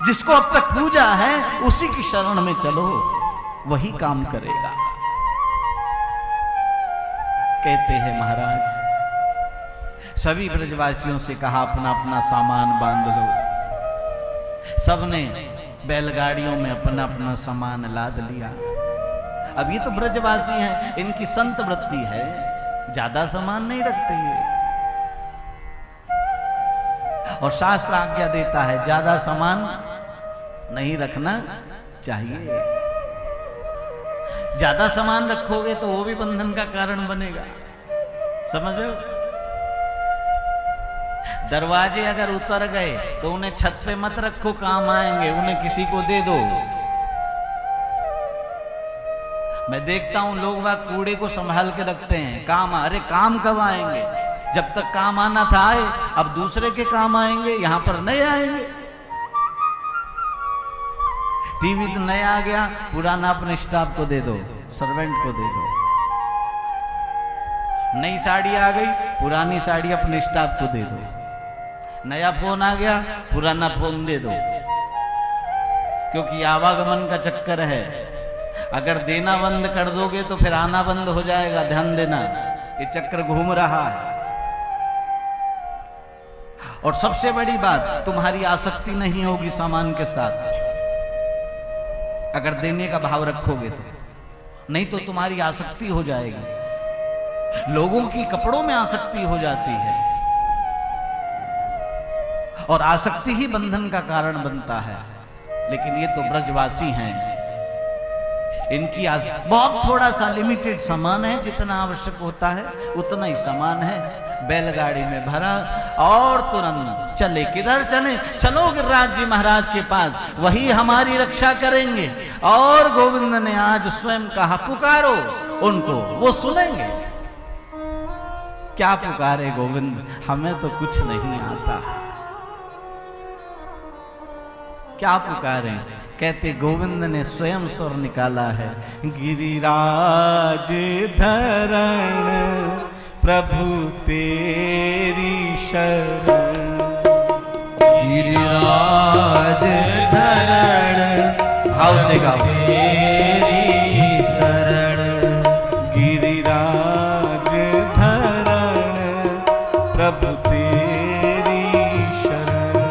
जिसको अब तक पूजा है उसी की शरण में चलो, वही काम करेगा। कहते हैं महाराज, सभी ब्रजवासियों से कहा अपना अपना सामान बांध लो। सबने बैलगाड़ियों में अपना अपना सामान लाद लिया। अब ये तो ब्रजवासी हैं, इनकी संत वृत्ति है, ज्यादा सामान नहीं रखते ये। और शास्त्र आज्ञा देता है ज्यादा सामान नहीं रखना चाहिए। ज्यादा सामान रखोगे तो वो भी बंधन का कारण बनेगा। समझ रहे हो? दरवाजे अगर उतर गए तो उन्हें छत पे मत रखो, काम आएंगे, उन्हें किसी को दे दो। मैं देखता हूं लोग वह कूड़े को संभाल के रखते हैं, काम अरे काम कब आएंगे? जब तक काम आना था आए, अब दूसरे के काम आएंगे, यहां पर नए आएंगे। टीवी तो नया आ गया, पुराना अपने स्टाफ को दे दो, सर्वेंट को दे दो। नई साड़ी आ गई, पुरानी साड़ी अपने स्टाफ को दे दो। नया फोन आ गया, पुराना फोन दे दो। क्योंकि आवागमन का चक्कर है, अगर देना बंद कर दोगे तो फिर आना बंद हो जाएगा। ध्यान देना, ये चक्र घूम रहा है। और सबसे बड़ी बात, तुम्हारी आसक्ति नहीं होगी सामान के साथ अगर देने का भाव रखोगे तो, नहीं तो तुम्हारी आसक्ति हो जाएगी। लोगों की कपड़ों में आसक्ति हो जाती है और आसक्ति ही बंधन का कारण बनता है। लेकिन ये तो ब्रजवासी हैं, इनकी बहुत थोड़ा सा लिमिटेड सामान है, जितना आवश्यक होता है उतना ही सामान है। बैलगाड़ी में भरा और तुरंत चले। किधर चले? चलो गिरिराज जी महाराज के पास, वही हमारी रक्षा करेंगे। और गोविंद ने आज स्वयं कहा पुकारो उनको, वो सुनेंगे। क्या पुकारे गोविंद? हमें तो कुछ नहीं आता। क्या पुकारे? कहते गोविंद ने स्वयं स्वर निकाला है, गिरिराज धरण प्रभु तेरी शरण। गिरिराज धरण भाव से गाओ, तेरी शरण। गिरिराज धरण प्रभु तेरी शरण।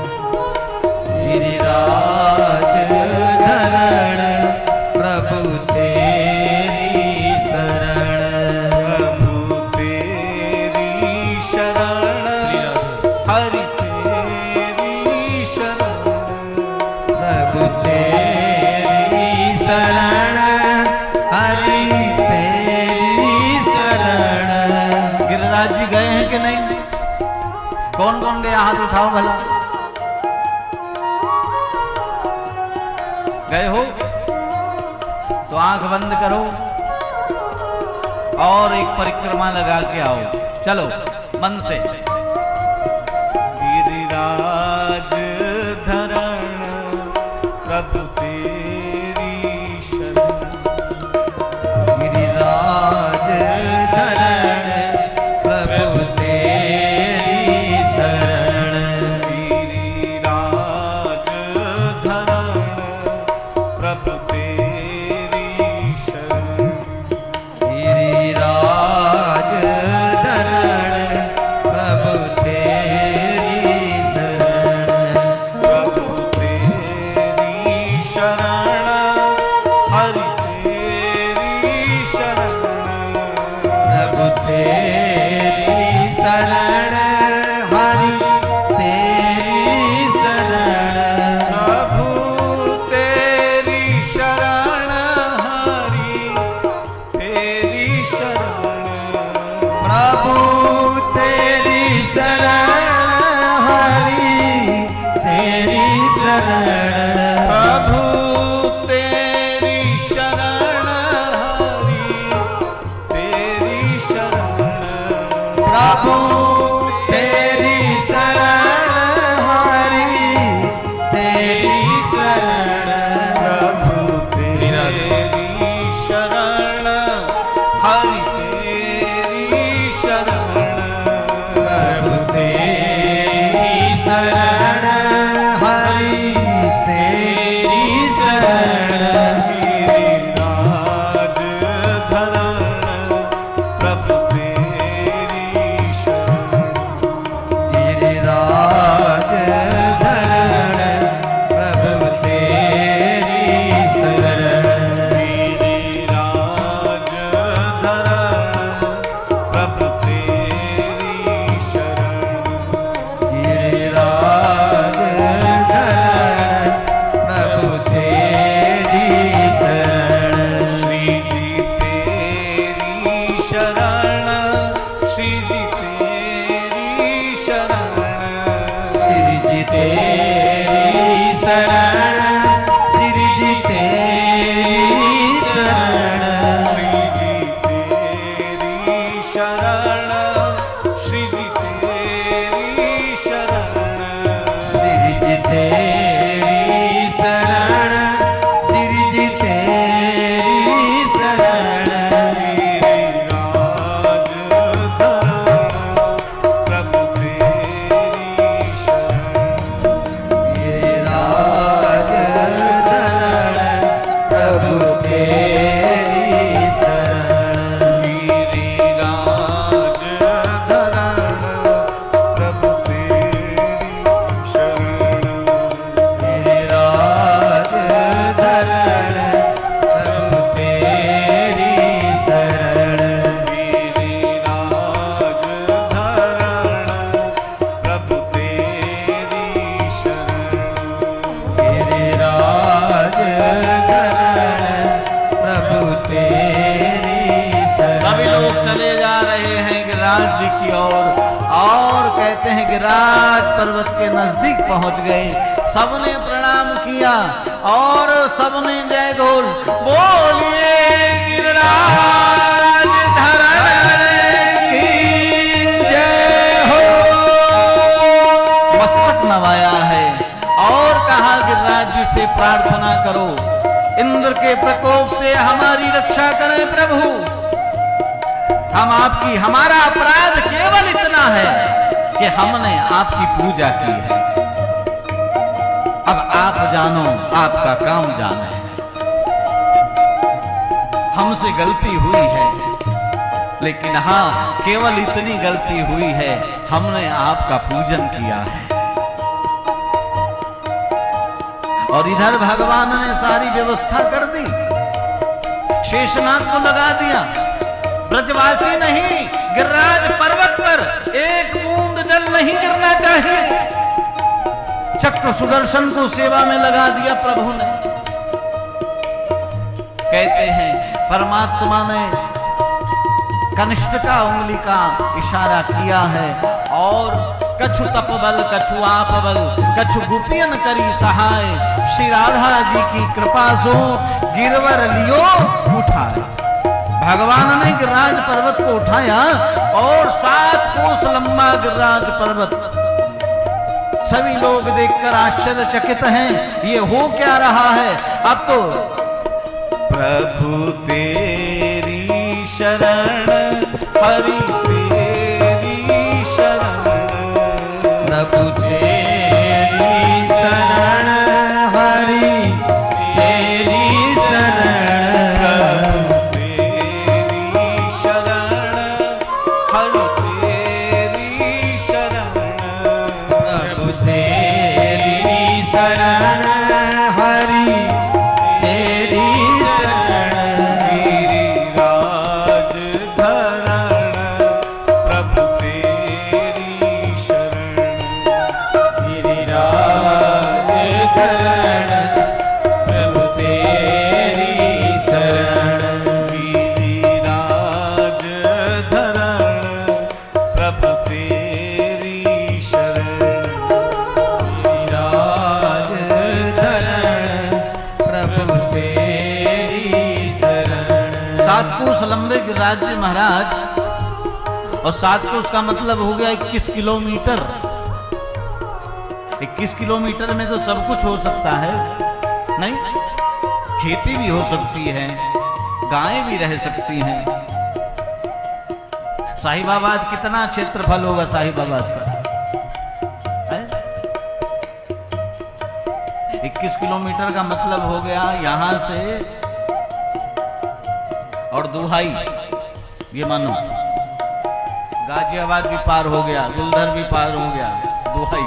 गिरिराज धरण प्रभु तेरी शरण। प्रभु तेरी शरण, हरि तेरी शरण। प्रभु तेरी शरण, हरि तेरी शरण। गिरिराज जी गए हैं कि नहीं? कौन कौन गया? हाथ उठाओ भला। गए हो तो आंख बंद करो और एक परिक्रमा लगा के आओ। चलो मन से। गिरिराज धरण प्रभु तेरी शरण। गिरिराज धरण प्रभु तेरी शरण। गिरिराज धरण प्रभु तेरी शरण। गिरिराज धरण प्रभु तेरी शरण। प्रभु तेरी शरण, हरि तेरी शरण। प्रभु तेरी शरण, हरि तेरी शरण। प्रभु तेरी शरण, हरि तेरी शरण। प्रभु तेरी शरण, हरि तेरी शरण। प्रभु तेरी शरण, हरि तेरी शरण। प्रभु तेरी शरण, हरि तेरी शरण। प्रभु तेरी शरण, हरि तेरी शरण। प्रभु तेरी शरण, हरि तेरी श्री जी तेरी शरण, श्री जी तेरी शरण, श्री जी तेरी शरण, श्री जी तेरी शरण, श्री जी तेरी शरण, श्री जी तेरी शरण, श्री जी तेरी शरण, तेरी राज धरण, प्रभु तेरी शरण, मेरी राज धरण, प्रभु तेरी शरण, मेरी राज धरण, प्रभु तेरी शरण, मेरी राज धरण, प्रभु तेरी शरण, मेरे राज धरण, प्रभु तेरी शरण। सभी लोग चले जा रहे हैं गिरिराज जी की ओर और कहते हैं गिरिराज पर्वत के नजदीक पहुंच गए। सबने प्रणाम किया और सबने जय घोष बोलिए गिरिराज धरण की जय हो। मस्तक नवाया है और कहा गिरिराज जी से प्रार्थना करो, इंद्र के प्रकोप से हमारी रक्षा करें प्रभु। हम आपकी, हमारा अपराध केवल इतना है कि हमने आपकी पूजा की है। अब आप जानो, आपका काम जाने। हमसे गलती हुई है, लेकिन हाँ केवल इतनी गलती हुई है, हमने आपका पूजन किया है। और इधर भगवान ने सारी व्यवस्था कर दी, शेषनाग को लगा दिया। ब्रजवासी नहीं, गिरिराज पर्वत पर एक बूंद जल नहीं गिरना चाहिए। चक्र सुदर्शन को सेवा में लगा दिया प्रभु ने। कहते हैं परमात्मा ने कनिष्ठ का उंगली का इशारा किया है और कछु तप बल कछु आप बल कछु गुपियन करी सहाय, श्री राधा जी की कृपा सो गिरवर लियो उठाए। भगवान ने गिरिराज पर्वत को उठाया और 7 कोस लंबा गिरिराज पर्वत। सभी लोग देखकर आश्चर्यचकित हैं, ये हो क्या रहा है। अब तो प्रभु तेरी शरण, हरि तेरी शरण, प्रभु तेरी शरण, हरि तेरी शरण, तेरी शरण, हरि तेरी शरण, प्रभु तेरी शरण, हरि तेरी शरण, गिरिराज धरण, प्रभु तेरी शरण, गिरिराज धरण, प्रभु तेरी शरण, गिरिराज धरण, प्रभु तेरी शरण, गिरिराज धरण, प्रभु तेरी शरण। 7 कोस लंबे गिरिराज जी महाराज, और 7 कोस का मतलब हो गया 21 किलोमीटर। 21 किलोमीटर में तो सब कुछ हो सकता है, नहीं? खेती भी हो सकती है, गायें भी रह सकती हैं। साहिबाबाद कितना क्षेत्रफल होगा साहिबाबाद का? है? 21 किलोमीटर का मतलब हो गया यहां से और दुहाई, ये मानो गाजियाबाद भी पार हो गया, गुलधर भी पार हो गया, दुहाई।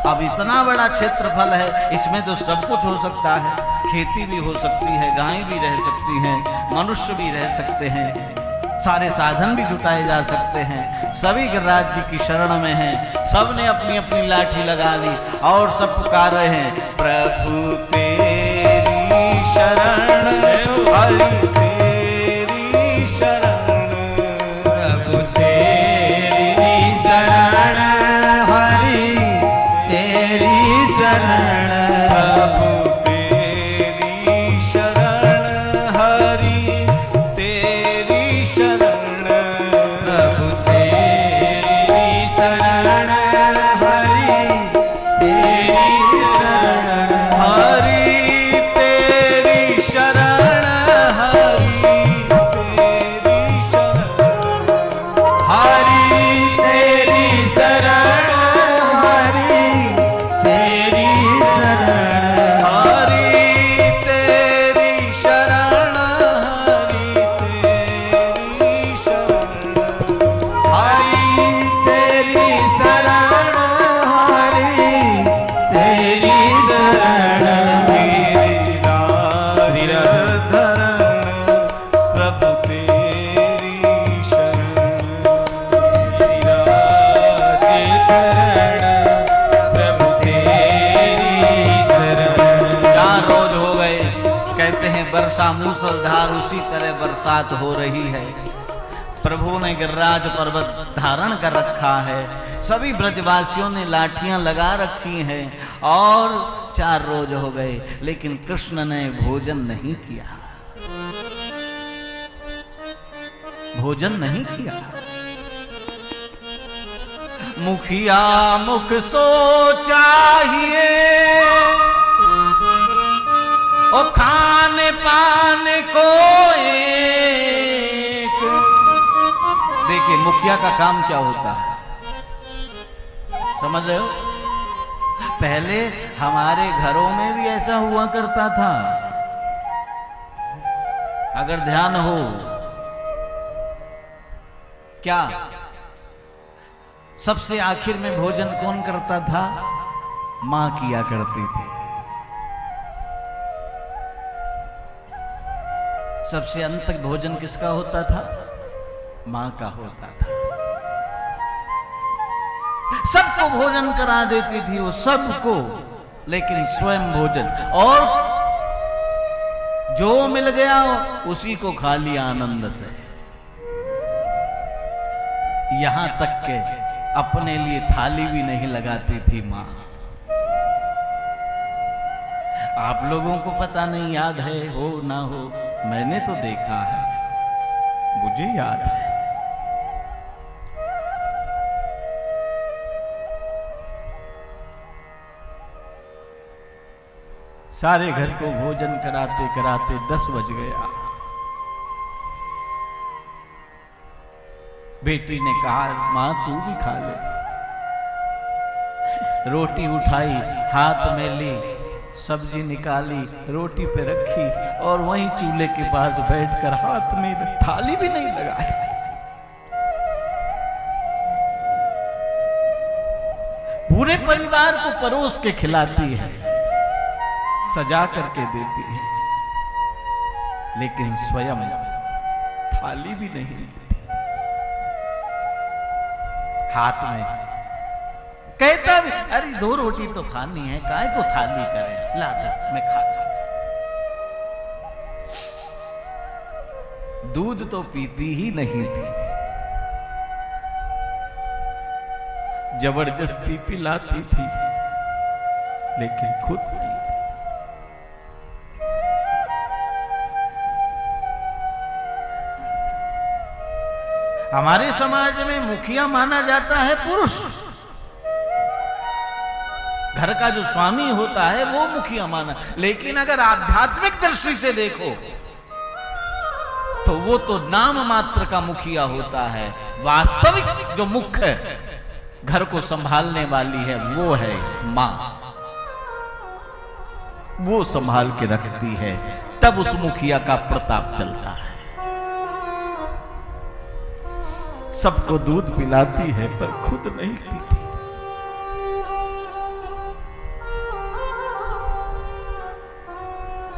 अब इतना बड़ा क्षेत्रफल है, इसमें तो सब कुछ हो सकता है। खेती भी हो सकती है, गायें भी रह सकती हैं, मनुष्य भी रह सकते हैं, सारे साधन भी जुटाए जा सकते हैं। सभी गिरिराज जी की शरण में हैं, सब ने अपनी अपनी लाठी लगा ली और सब पुकार रहे हैं प्रभु तेरी शरण, हरि तेरी शरण, बार उसी तरह बरसात हो रही है। प्रभु ने गिरिराज पर्वत धारण कर रखा है, सभी ब्रजवासियों ने लाठियां लगा रखी हैं और 4 रोज हो गए, लेकिन कृष्ण ने भोजन नहीं किया, भोजन नहीं किया। मुखिया मुख सो चाहिए, ओ खाने पाने को एक। देखिए मुखिया का काम क्या होता है, समझ रहे हो? पहले हमारे घरों में भी ऐसा हुआ करता था, अगर ध्यान हो। क्या सबसे आखिर में भोजन कौन करता था? मां किया करती थी। सबसे अंत तक भोजन किसका होता था? मां का होता था। सबको भोजन करा देती थी वो, सबको, लेकिन स्वयं भोजन, और जो मिल गया उसी को खा लिया आनंद से। यहां तक के अपने लिए थाली भी नहीं लगाती थी मां। आप लोगों को पता नहीं याद है हो ना हो, मैंने तो देखा है, मुझे याद है। सारे घर को भोजन कराते कराते 10 बज गया। बेटी ने कहा मां तू भी खा ले। रोटी उठाई, हाथ में ली, सब्जी निकाली, रोटी पे रखी और वहीं चूल्हे के पास बैठकर हाथ में थाली भी नहीं लगाई। पूरे परिवार को परोस के खिलाती है, सजा करके देती है, लेकिन स्वयं थाली भी नहीं लेती। हाथ में कहता भी, अरे 2 रोटी तो खानी है, काय को थाली करें, लाता मैं खाता। दूध तो पीती ही नहीं थी, जबरदस्ती पिलाती थी, लेकिन खुद नहीं। हमारे समाज में मुखिया माना जाता है पुरुष, घर का जो स्वामी होता है वो मुखिया माना। लेकिन अगर आध्यात्मिक दृष्टि से देखो तो वो तो नाम मात्र का मुखिया होता है। वास्तविक जो मुख्य घर को संभालने वाली है वो है मां, वो संभाल के रखती है, तब उस मुखिया का प्रताप चलता है। सबको दूध पिलाती है पर खुद नहीं पीती।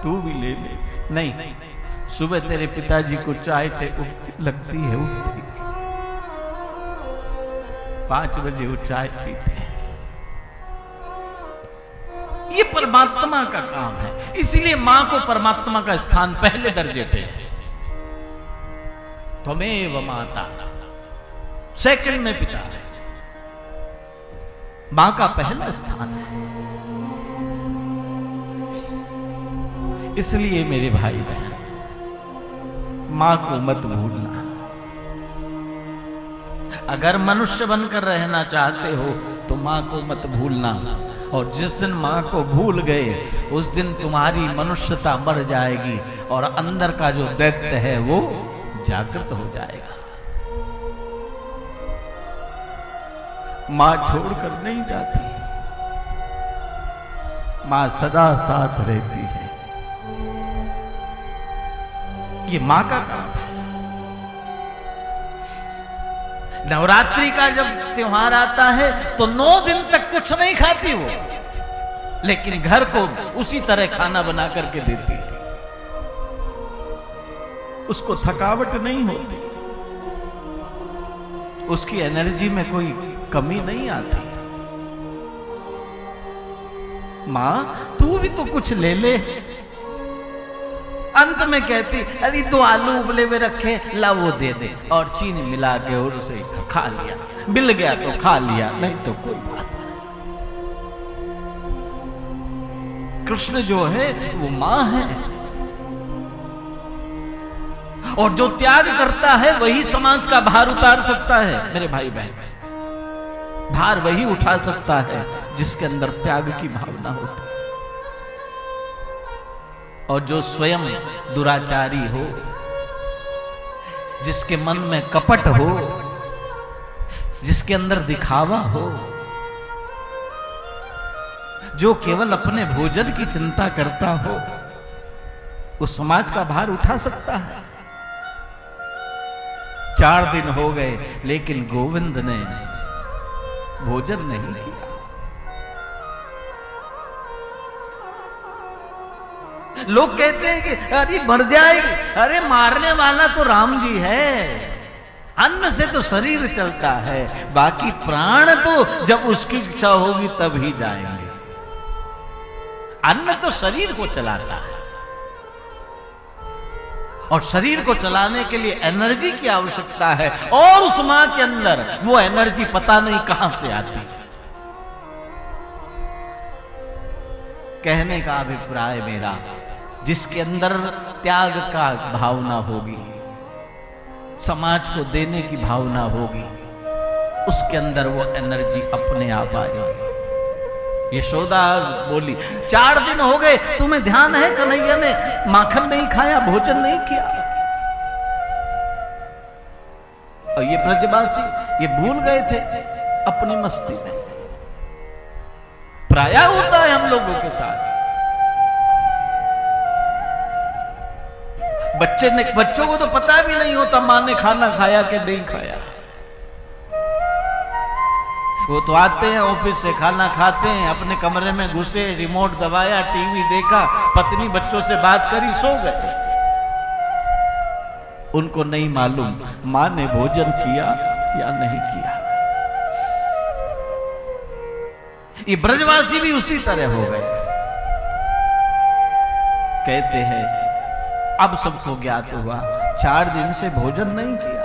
तू भी ले ले। नहीं, सुबह तेरे पिताजी को चाय लगती है, उठती 5 बजे वो चाय पीते हैं। ये परमात्मा का काम है, इसीलिए मां को परमात्मा का स्थान पहले दर्जे पे है। त्वमेव माता सेकंड में पिता है, मां का पहला स्थान है। इसलिए मेरे भाई बहन, मां को मत भूलना। अगर मनुष्य बनकर रहना चाहते हो तो मां को मत भूलना, और जिस दिन मां को भूल गए उस दिन तुम्हारी मनुष्यता मर जाएगी और अंदर का जो दैत्य है वो जागृत हो जाएगा। मां छोड़कर नहीं जाती, मां सदा साथ रहती है। ये मां का काम है। नवरात्रि का जब त्योहार आता है तो 9 दिन तक कुछ नहीं खाती वो, लेकिन घर को उसी तरह खाना बना करके देती है। उसको थकावट नहीं होती, उसकी एनर्जी में कोई कमी नहीं आती। मां तू भी तो कुछ ले ले, अंत में कहती, अरे 2 आलू उबले हुए रखे, ला वो दे दे, और चीनी मिला के और उसे खा लिया। मिल गया तो खा लिया, नहीं तो कोई बात नहीं। कृष्ण जो है वो मां है, और जो त्याग करता है वही समाज का भार उतार सकता है। मेरे भाई बहन, भार वही उठा सकता है जिसके अंदर त्याग की भावना होती है। और जो स्वयं दुराचारी हो, जिसके मन में कपट हो, जिसके अंदर दिखावा हो, जो केवल अपने भोजन की चिंता करता हो, उस समाज का भार उठा सकता है। 4 दिन हो गए लेकिन गोविंद ने भोजन नहीं किया। लोग कहते हैं कि अरे मर जाएगी, अरे मारने वाला तो राम जी है, अन्न से तो शरीर चलता है, बाकी प्राण तो जब उसकी इच्छा होगी तब ही जाएंगे। अन्न तो शरीर को चलाता है, और शरीर को चलाने के लिए एनर्जी की आवश्यकता है, और उस मां के अंदर वो एनर्जी पता नहीं कहां से आती। कहने का अभिप्राय मेरा, जिसके अंदर त्याग का भावना होगी, समाज को देने की भावना होगी, उसके अंदर वो एनर्जी अपने आप आएगी। यशोदा बोली, 4 दिन हो गए, तुम्हें ध्यान है कन्हैया ने माखन नहीं खाया, भोजन नहीं किया? और ये ब्रजवासी ये भूल गए थे अपनी मस्ती में। प्रायः होता है हम लोगों के साथ। बच्चों को तो पता भी नहीं होता मां ने खाना खाया कि नहीं खाया। वो तो आते हैं ऑफिस से, खाना खाते हैं, अपने कमरे में घुसे, रिमोट दबाया, टीवी देखा, पत्नी बच्चों से बात करी, सो गए। उनको नहीं मालूम मां ने भोजन किया या नहीं किया। ये ब्रजवासी भी उसी तरह हो गए। कहते हैं अब सबको ज्ञात हुआ, 4 दिन से भोजन नहीं किया।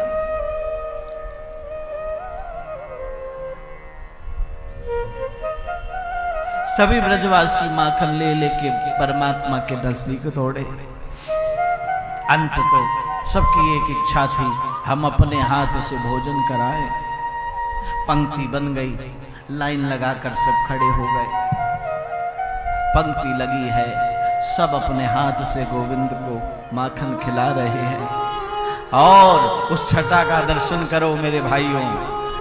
सभी ब्रजवासी माखन ले लेके परमात्मा के नजदीक दौड़े। अंत तो सबकी एक इच्छा थी, हम अपने हाथ से भोजन कराएं। पंक्ति बन गई, लाइन लगाकर सब खड़े हो गए। पंक्ति लगी है, सब अपने हाथ से गोविंद को माखन खिला रहे हैं। और उस छटा का दर्शन करो मेरे भाइयों,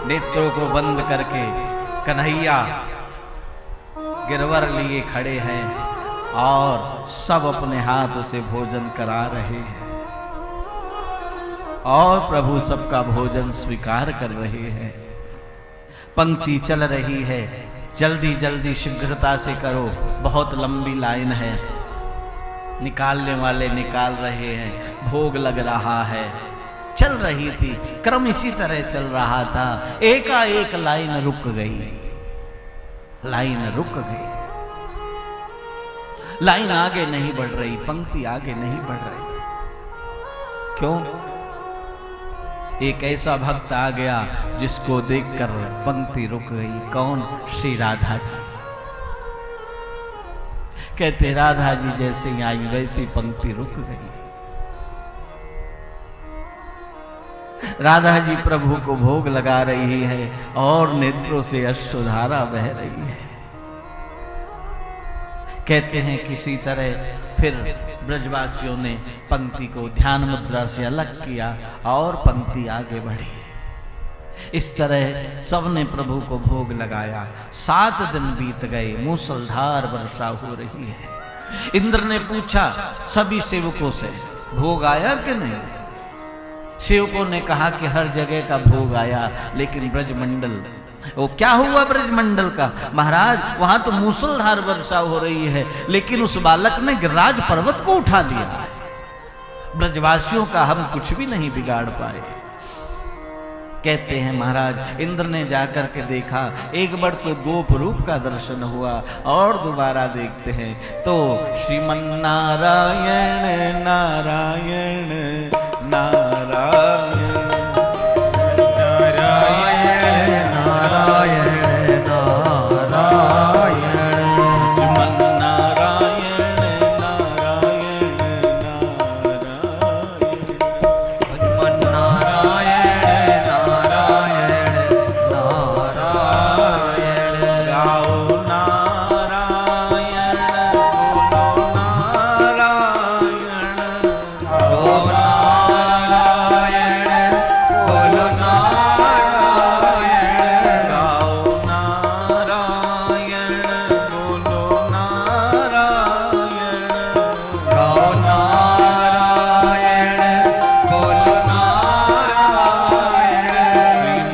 नेत्रों को बंद करके कन्हैया गिरवर लिए खड़े हैं और सब अपने हाथ से भोजन करा रहे हैं, और प्रभु सबका भोजन स्वीकार कर रहे हैं। पंक्ति चल रही है, जल्दी जल्दी शीघ्रता से करो, बहुत लंबी लाइन है। निकालने वाले निकाल रहे हैं, भोग लग रहा है। चल रही थी, क्रम इसी तरह चल रहा था। एकाएक लाइन रुक गई, लाइन रुक गई। लाइन आगे नहीं बढ़ रही, पंक्ति आगे नहीं बढ़ रही। क्यों? एक ऐसा भक्त आ गया जिसको देखकर पंक्ति रुक गई। कौन? श्री राधा जी। कहते राधा जी जैसे ही आई वैसी पंक्ति रुक गई। राधा जी प्रभु को भोग लगा रही है और नेत्रों से अश्रुधारा बह रही है। कहते हैं किसी तरह फिर ब्रजवासियों ने पंक्ति को ध्यान मुद्रा से अलग किया और पंक्ति आगे बढ़ी। इस तरह सबने प्रभु को भोग लगाया। 7 दिन बीत गए, मूसलधार वर्षा हो रही है। इंद्र ने पूछा सभी सेवकों से, भोग आया कि नहीं? सेवकों ने कहा कि हर जगह का भोग आया, लेकिन ब्रजमंडल, वो क्या हुआ ब्रजमंडल का? महाराज वहां तो मूसलधार वर्षा हो रही है, लेकिन उस बालक ने गिरिराज पर्वत को उठा लिया। ब्रजवासियों का हम कुछ भी नहीं बिगाड़ पाए। कहते हैं महाराज इंद्र ने जाकर के देखा, एक बार तो गोप रूप का दर्शन हुआ और दोबारा देखते हैं तो श्रीमन नारायण नारायण नारायण नारायण नारायण नारायण श्रीमन नारायण नारायण नारायण भजमन नारायण नारायण नारायण गाओ नारायण बोलो नारायण ओ नारायण बोलो नारायण गाओ नारायण बोलो नारायण गाओ नारायण बोलो नारायण श्रीमन नारायण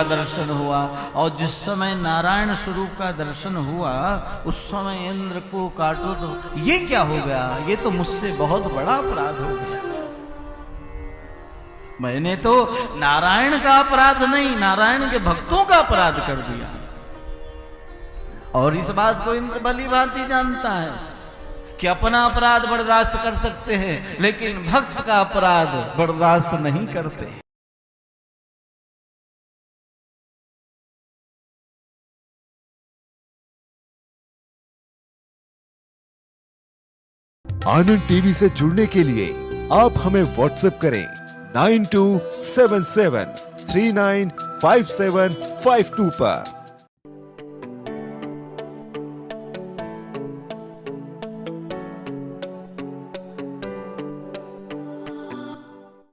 दर्शन हुआ। और जिस समय नारायण स्वरूप का दर्शन हुआ उस समय इंद्र को काटो तो ये क्या हो गया, ये तो मुझसे बहुत बड़ा अपराध हो गया। मैंने तो नारायण का अपराध नहीं, नारायण के भक्तों का अपराध कर दिया। और इस बात को इंद्र भली भांति जानता है कि अपना अपराध बर्दाश्त कर सकते हैं, लेकिन भक्त का अपराध बर्दाश्त नहीं करते। आनंद टीवी से जुड़ने के लिए आप हमें व्हाट्सएप करें 9277395752 पर।